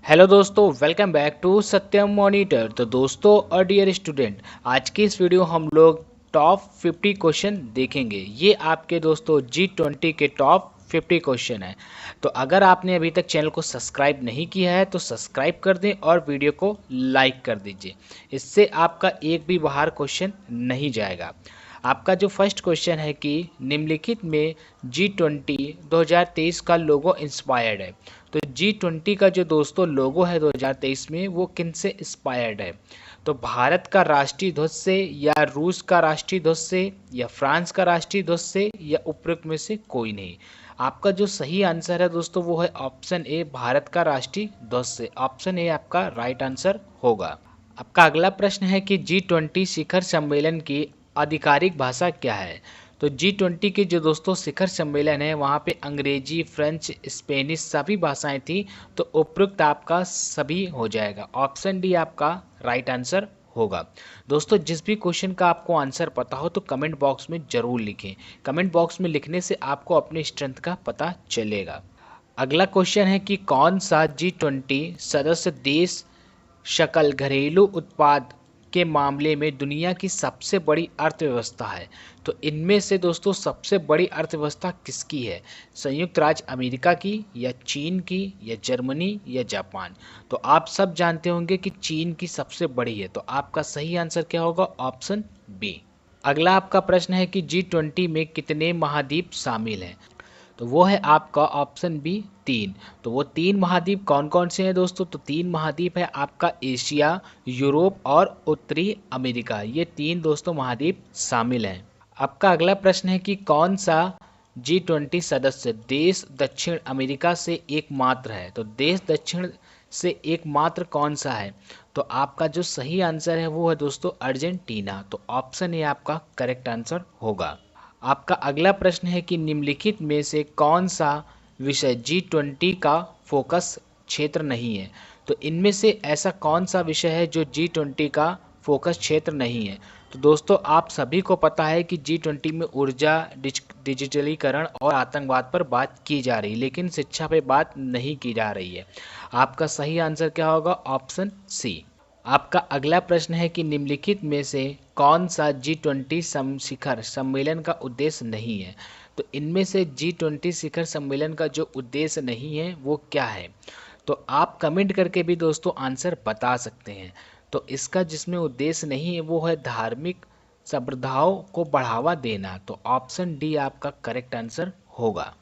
Hello दोस्तों, welcome back to Satyam monitor. तो दोस्तों और डियर स्टूडेंट, आज की इस वीडियो हम लोग टॉप 50 क्वेश्चन देखेंगे। ये आपके दोस्तों G20 के टॉप 50 क्वेश्चन है। तो अगर आपने अभी तक चैनल को सब्सक्राइब नहीं किया है तो सब्सक्राइब कर दें और वीडियो को लाइक कर दीजिए। इससे आपका एक भी बाहर क्वेश्चन नहीं जाएगा। आपका जो फर्स्ट क्वेश्चन है कि निम्नलिखित में G20 2023 का लोगो इंस्पायर्ड है। तो G20 का जो दोस्तों लोगो है 2023 में वो किन से इंस्पायर्ड है? तो भारत का राष्ट्रीय ध्वज से, या रूस का राष्ट्रीय ध्वज से, या फ्रांस का राष्ट्रीय ध्वज से, या उपरोक्त में से कोई नहीं। आपका जो सही आंसर है दोस्तों वो है ऑप्शन ए, भारत का राष्ट्रीय ध्वज से। ऑप्शन ए आपका राइट आंसर होगा। आपका अगला प्रश्न है कि G20 शिखर सम्मेलन की आधिकारिक भाषा क्या है? तो G20 के जो दोस्तों शिखर सम्मेलन है वहाँ पे अंग्रेजी, फ्रेंच, स्पेनिश सभी भाषाएं थी। तो उपयुक्त आपका सभी हो जाएगा। ऑप्शन डी आपका राइट आंसर होगा। दोस्तों जिस भी क्वेश्चन का आपको आंसर पता हो तो कमेंट बॉक्स में जरूर लिखें। कमेंट बॉक्स में लिखने से आपको अपने स्ट्रेंथ का पता चलेगा। अगला क्वेश्चन है कि कौन सा G20 सदस्य देश सकल घरेलू उत्पाद के मामले में दुनिया की सबसे बड़ी अर्थव्यवस्था है? तो इनमें से दोस्तों सबसे बड़ी अर्थव्यवस्था किसकी है? संयुक्त राज्य अमेरिका की, या चीन की, या जर्मनी, या जापान? तो आप सब जानते होंगे कि चीन की सबसे बड़ी है। तो आपका सही आंसर क्या होगा? Option B. अगला आपका प्रश्न है कि G20 में कितने महाद्वीप शामिल हैं? तो वो है आपका ऑप्शन बी, 3। तो वो 3 महाद्वीप कौन कौन से हैं दोस्तों? तो 3 महाद्वीप है आपका एशिया, यूरोप और उत्तरी अमेरिका। ये 3 दोस्तों महाद्वीप शामिल हैं। आपका अगला प्रश्न है कि कौन सा G20 सदस्य देश दक्षिण अमेरिका से एकमात्र है? तो देश दक्षिण से एकमात्र कौन सा है? तो आपका जो सही आंसर है वो है दोस्तों अर्जेंटीना। तो ऑप्शन ए आपका करेक्ट आंसर होगा। आपका अगला प्रश्न है कि निम्नलिखित में से कौन सा विषय G20 का फोकस क्षेत्र नहीं है? तो इनमें से ऐसा कौन सा विषय है जो G20 का फोकस क्षेत्र नहीं है? तो दोस्तों आप सभी को पता है कि G20 में ऊर्जा, डिजिटलीकरण और आतंकवाद पर बात की जा रही है, लेकिन शिक्षा पे बात नहीं की जा रही है। आपका सही आंसर क्या होगा? Option C. आपका अगला प्रश्न है कि निम्नलिखित में से कौन सा G20 शिखर सम्मेलन का उद्देश्य नहीं है? तो इनमें से G20 शिखर सम्मेलन का जो उद्देश्य नहीं है वो क्या है? तो आप कमेंट करके भी दोस्तों आंसर बता सकते हैं। तो इसका जिसमें उद्देश्य नहीं है वो है धार्मिक संप्रदायों को बढ़ावा देना। तो ऑप्शन डी आपका करेक्ट आंसर होगा।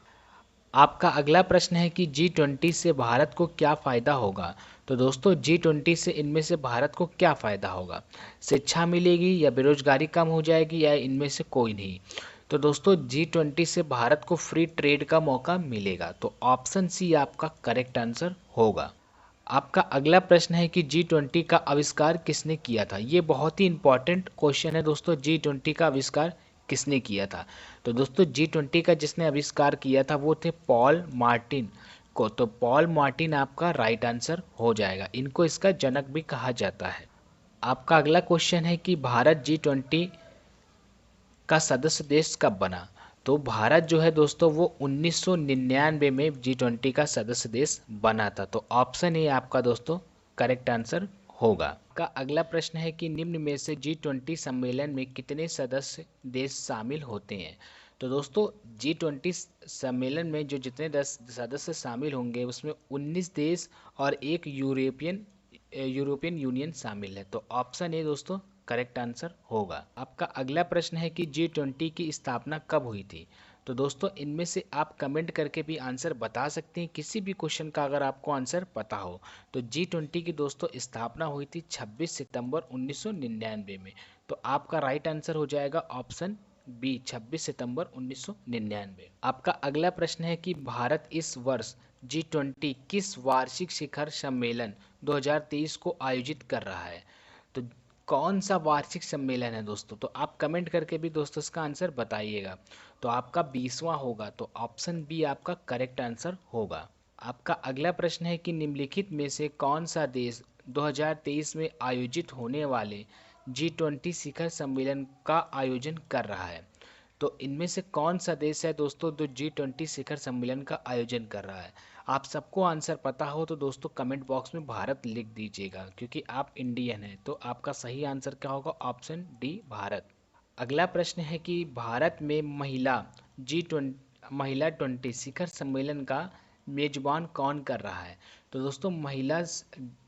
आपका अगला प्रश्न है कि G20 से भारत को क्या फ़ायदा होगा? तो दोस्तों G20 से इनमें से भारत को क्या फ़ायदा होगा? शिक्षा मिलेगी, या बेरोजगारी कम हो जाएगी, या इनमें से कोई नहीं? तो दोस्तों G20 से भारत को फ्री ट्रेड का मौका मिलेगा। तो ऑप्शन सी आपका करेक्ट आंसर होगा। आपका अगला प्रश्न है कि G20 का आविष्कार किसने किया था? ये बहुत ही इंपॉर्टेंट क्वेश्चन है दोस्तों। G20 का आविष्कार किसने किया था? तो दोस्तों G20 का जिसने आविष्कार किया था वो थे पॉल मार्टिन को। तो पॉल मार्टिन आपका राइट आंसर हो जाएगा। इनको इसका जनक भी कहा जाता है। आपका अगला क्वेश्चन है कि भारत G20 का सदस्य देश कब बना? तो भारत जो है दोस्तों वो 1999 में G20 का सदस्य देश बना था। तो ऑप्शन ए आपका दोस्तों करेक्ट आंसर होगा। का अगला प्रश्न है कि निम्न में से G20 सम्मेलन में कितने सदस्य देश शामिल होते हैं? तो दोस्तों G20 सम्मेलन में जो जितने 10 सदस्य शामिल होंगे उसमें 19 देश और एक यूरोपियन यूनियन शामिल है। तो ऑप्शन ए दोस्तों करेक्ट आंसर होगा। आपका अगला प्रश्न है कि G20 की स्थापना कब हुई थी? तो दोस्तों इनमें से आप कमेंट करके भी आंसर बता सकते हैं। किसी भी क्वेश्चन का अगर आपको आंसर पता हो तो G20 की दोस्तों स्थापना हुई थी 26 सितंबर 1999 में। तो आपका राइट आंसर हो जाएगा ऑप्शन बी, 26 सितंबर 1999। आपका अगला प्रश्न है कि भारत इस वर्ष G20 किस वार्षिक शिखर सम्मेलन 2023 को आयोजित कर रहा है? तो कौन सा वार्षिक सम्मेलन है दोस्तों? तो आप कमेंट करके भी दोस्तों इसका आंसर बताइएगा। तो आपका 20वां होगा। तो ऑप्शन बी आपका करेक्ट आंसर होगा। आपका अगला प्रश्न है कि निम्नलिखित में से कौन सा देश 2023 में आयोजित होने वाले G20 शिखर सम्मेलन का आयोजन कर रहा है? तो इनमें से कौन सा देश है दोस्तों जो G20 शिखर सम्मेलन का आयोजन कर रहा है? आप सबको आंसर पता हो तो दोस्तों कमेंट बॉक्स में भारत लिख दीजिएगा, क्योंकि आप इंडियन हैं। तो आपका सही आंसर क्या होगा? Option D, Bharat. अगला प्रश्न है कि भारत में महिला 20 शिखर सम्मेलन का मेजबान कौन कर रहा है? तो दोस्तों महिला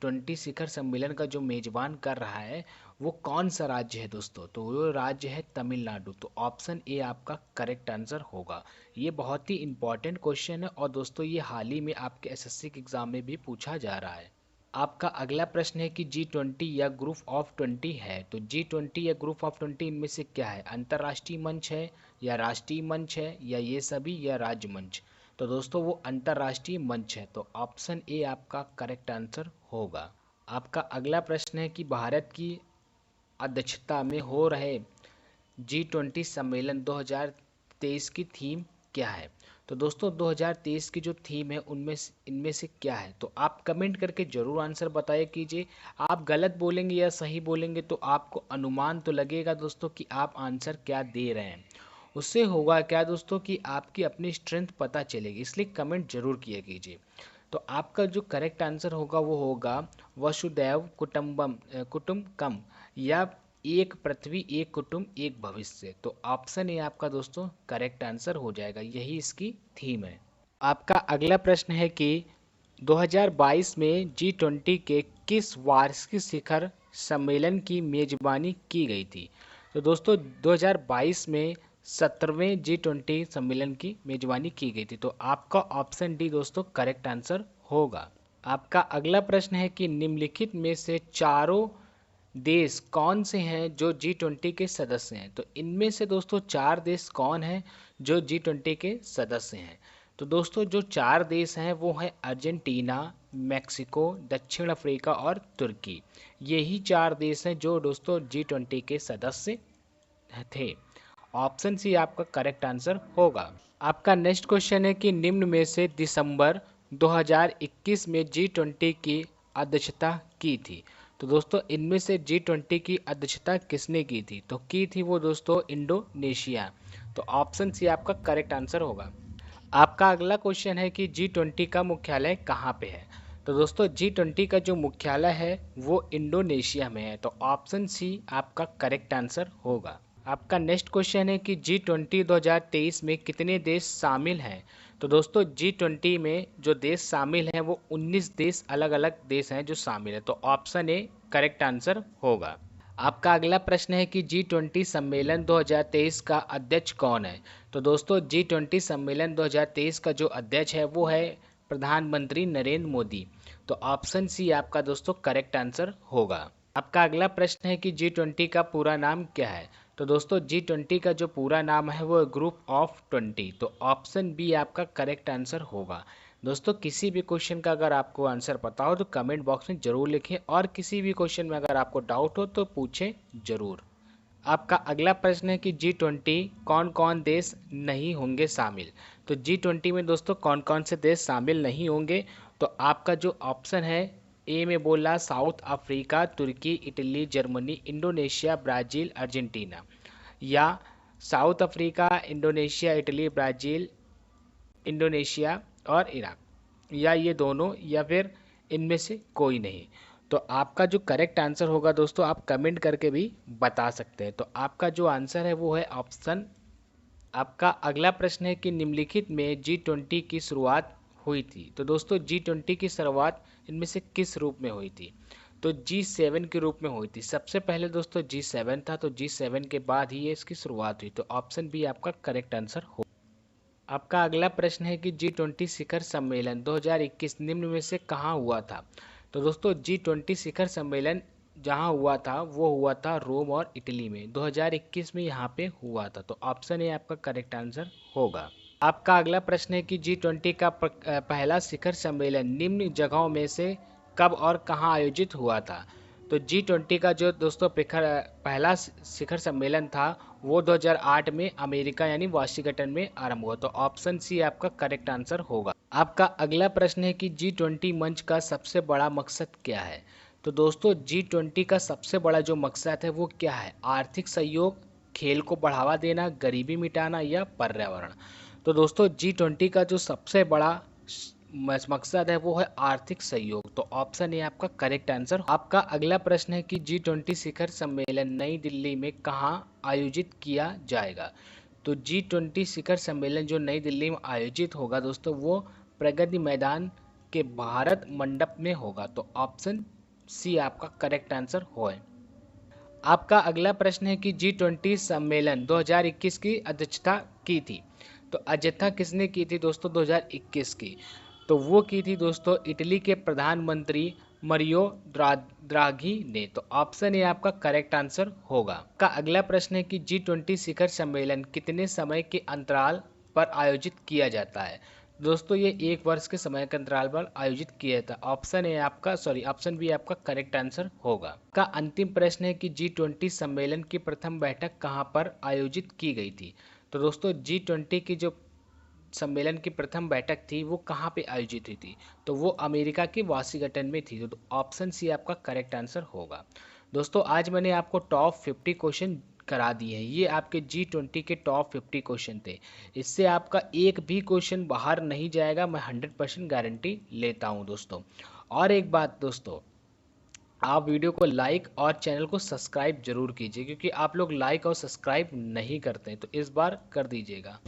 20 शिखर सम्मेलन का जो मेजबान कर रहा है वो कौन सा राज्य है दोस्तों? तो वो राज्य है तमिलनाडु। तो ऑप्शन ए आपका करेक्ट आंसर होगा। ये बहुत ही इंपॉर्टेंट क्वेश्चन है और दोस्तों ये हाल ही में आपके एसएससी के एग्जाम में भी पूछा जा रहा है। आपका अगला प्रश्न है कि G20 या ग्रुप ऑफ 20 है, तो G20 या ग्रुप ऑफ 20 इनमें से क्या है? अंतर्राष्ट्रीय मंच है या राष्ट्रीय मंच है या ये सभी या राज्य मंच? तो दोस्तों वो अंतर्राष्ट्रीय मंच है। तो ऑप्शन ए आपका करेक्ट आंसर होगा। आपका अगला प्रश्न है कि भारत की अध्यक्षता में हो रहे G20 सम्मेलन 2023 की थीम क्या है? तो दोस्तों 2023 की जो थीम है उनमें इनमें से क्या है? तो आप कमेंट करके जरूर आंसर बताया कीजिए। आप गलत बोलेंगे या सही बोलेंगे तो आपको अनुमान तो लगेगा दोस्तों कि आप आंसर क्या दे रहे हैं। उससे होगा क्या दोस्तों कि आपकी अपनी स्ट्रेंथ पता चलेगी, इसलिए कमेंट जरूर किया कीजिए। तो आपका जो करेक्ट आंसर होगा वो होगा वसुदैव कुटुंबकम, या एक पृथ्वी एक कुटुंब एक भविष्य। तो ऑप्शन ए आपका दोस्तों करेक्ट आंसर हो जाएगा, यही इसकी थीम है। आपका अगला प्रश्न है कि 2022 में G20 के किस वार्षिक शिखर सम्मेलन की मेजबानी की गई थी? तो दोस्तों 2022 में 17वें G20 सम्मेलन की मेजबानी की गई थी। तो आपका ऑप्शन डी दोस्तों करेक्ट आंसर होगा। आपका अगला प्रश्न है कि निम्नलिखित में से चारों देश कौन से हैं जो G20 के सदस्य हैं? तो इनमें से दोस्तों चार देश कौन हैं जो G20 के सदस्य हैं? तो दोस्तों जो चार देश हैं वो हैं अर्जेंटीना, मैक्सिको, दक्षिण अफ्रीका और तुर्की। यही चार देश हैं जो दोस्तों G20 के सदस्य थे। ऑप्शन सी आपका करेक्ट आंसर होगा। आपका नेक्स्ट क्वेश्चन है कि निम्न में से दिसंबर 2021 में G20 की अध्यक्षता की थी? तो दोस्तों इनमें से G20 की अध्यक्षता किसने की थी? तो की थी वो दोस्तों इंडोनेशिया। तो ऑप्शन सी आपका करेक्ट आंसर होगा। आपका अगला क्वेश्चन है कि G20 का मुख्यालय कहाँ पे है? तो दोस्तों G20 का जो मुख्यालय है वो इंडोनेशिया में है। तो ऑप्शन सी आपका करेक्ट आंसर होगा। आपका नेक्स्ट क्वेश्चन है कि G20 2023 में कितने देश शामिल हैं? तो दोस्तों G20 में जो देश शामिल हैं वो 19 देश, अलग अलग देश हैं जो शामिल है। तो ऑप्शन ए करेक्ट आंसर होगा। आपका अगला प्रश्न है कि G20 सम्मेलन 2023 का अध्यक्ष कौन है? तो दोस्तों G20 सम्मेलन 2023 का जो अध्यक्ष है वो है प्रधानमंत्री नरेंद्र मोदी। तो ऑप्शन सी आपका दोस्तों करेक्ट आंसर होगा। आपका अगला प्रश्न है कि G20 का पूरा नाम क्या है? तो दोस्तों G20 का जो पूरा नाम है वो ग्रुप ऑफ 20। तो ऑप्शन बी आपका करेक्ट आंसर होगा। दोस्तों किसी भी क्वेश्चन का अगर आपको आंसर पता हो तो कमेंट बॉक्स में ज़रूर लिखें, और किसी भी क्वेश्चन में अगर आपको डाउट हो तो पूछें ज़रूर। आपका अगला प्रश्न है कि G20 कौन कौन देश नहीं होंगे शामिल? तो G20 में दोस्तों कौन कौन से देश शामिल नहीं होंगे? तो आपका जो ऑप्शन है ए में बोला South Africa, Turkey, Italy, Germany, Indonesia, Brazil, Argentina, या South Africa, Indonesia, Italy, Brazil, Indonesia और इराक, या ये दोनों, या फिर इनमें से कोई नहीं। तो आपका जो करेक्ट आंसर होगा दोस्तों आप कमेंट करके भी बता सकते हैं। तो आपका जो आंसर है वो है ऑप्शन। आपका अगला प्रश्न है कि निम्नलिखित में G20 की शुरुआत हुई थी? तो दोस्तों G20 की शुरुआत इनमें से किस रूप में हुई थी? तो G7 के रूप में हुई थी। सबसे पहले दोस्तों G7 था, तो G7 के बाद ही ये इसकी शुरुआत हुई। तो ऑप्शन बी आपका करेक्ट आंसर हो। आपका अगला प्रश्न है कि G20 शिखर सम्मेलन 2021 निम्न में से कहाँ हुआ था? तो दोस्तों G20 शिखर सम्मेलन जहाँ हुआ था वो हुआ था रोम और इटली में, 2021 में यहाँ पे हुआ था। तो ऑप्शन ए आपका करेक्ट आंसर होगा। आपका अगला प्रश्न है कि G20 का पहला शिखर सम्मेलन निम्न जगहों में से कब और कहाँ आयोजित हुआ था? तो G20 का जो दोस्तों पहला शिखर सम्मेलन था वो 2008 में अमेरिका यानी वाशिंगटन में आरंभ हुआ। तो ऑप्शन सी आपका करेक्ट आंसर होगा। आपका अगला प्रश्न है कि G20 मंच का सबसे बड़ा मकसद क्या है? तो दोस्तों G20 का सबसे बड़ा जो मकसद है वो क्या है? आर्थिक सहयोग, खेल को बढ़ावा देना, गरीबी मिटाना, या पर्यावरण। तो दोस्तों G20 का जो सबसे बड़ा मकसद है वो है आर्थिक सहयोग। तो ऑप्शन ए आपका करेक्ट आंसर। आपका अगला प्रश्न है कि G20 शिखर सम्मेलन नई दिल्ली में कहाँ आयोजित किया जाएगा। तो G20 शिखर सम्मेलन जो नई दिल्ली में आयोजित होगा दोस्तों, वो प्रगति मैदान के भारत मंडप में होगा। तो ऑप्शन सी आपका करेक्ट आंसर हो। आपका अगला प्रश्न है कि G20 सम्मेलन 2021 की अध्यक्षता की थी। तो अध्यक्षता किसने की थी दोस्तों 2021 की? तो वो की थी दोस्तों इटली के प्रधानमंत्री मरियो द्राघी ने। तो ऑप्शन ए आपका करेक्ट आंसर होगा। का अगला प्रश्न है कि G20 शिखर सम्मेलन कितने समय के अंतराल पर आयोजित किया जाता है। दोस्तों ये 1 वर्ष के समय के अंतराल पर आयोजित किया था। ऑप्शन बी आपका करेक्ट आंसर होगा। का अंतिम प्रश्न है कि G20 सम्मेलन की प्रथम बैठक कहाँ पर आयोजित की गई थी। तो दोस्तों G20 की जो सम्मेलन की प्रथम बैठक थी वो कहाँ पे आयोजित हुई थी। तो वो अमेरिका के वाशिंगटन में थी। तो ऑप्शन सी आपका करेक्ट आंसर होगा। दोस्तों आज मैंने आपको टॉप 50 क्वेश्चन करा दिए हैं। ये आपके G20 के टॉप 50 क्वेश्चन थे। इससे आपका एक भी क्वेश्चन बाहर नहीं जाएगा, मैं 100% गारंटी लेता हूँ दोस्तों। और एक बात दोस्तों, आप वीडियो को लाइक और चैनल को सब्सक्राइब जरूर कीजिए, क्योंकि आप लोग लाइक और सब्सक्राइब नहीं करते हैं, तो इस बार कर दीजिएगा।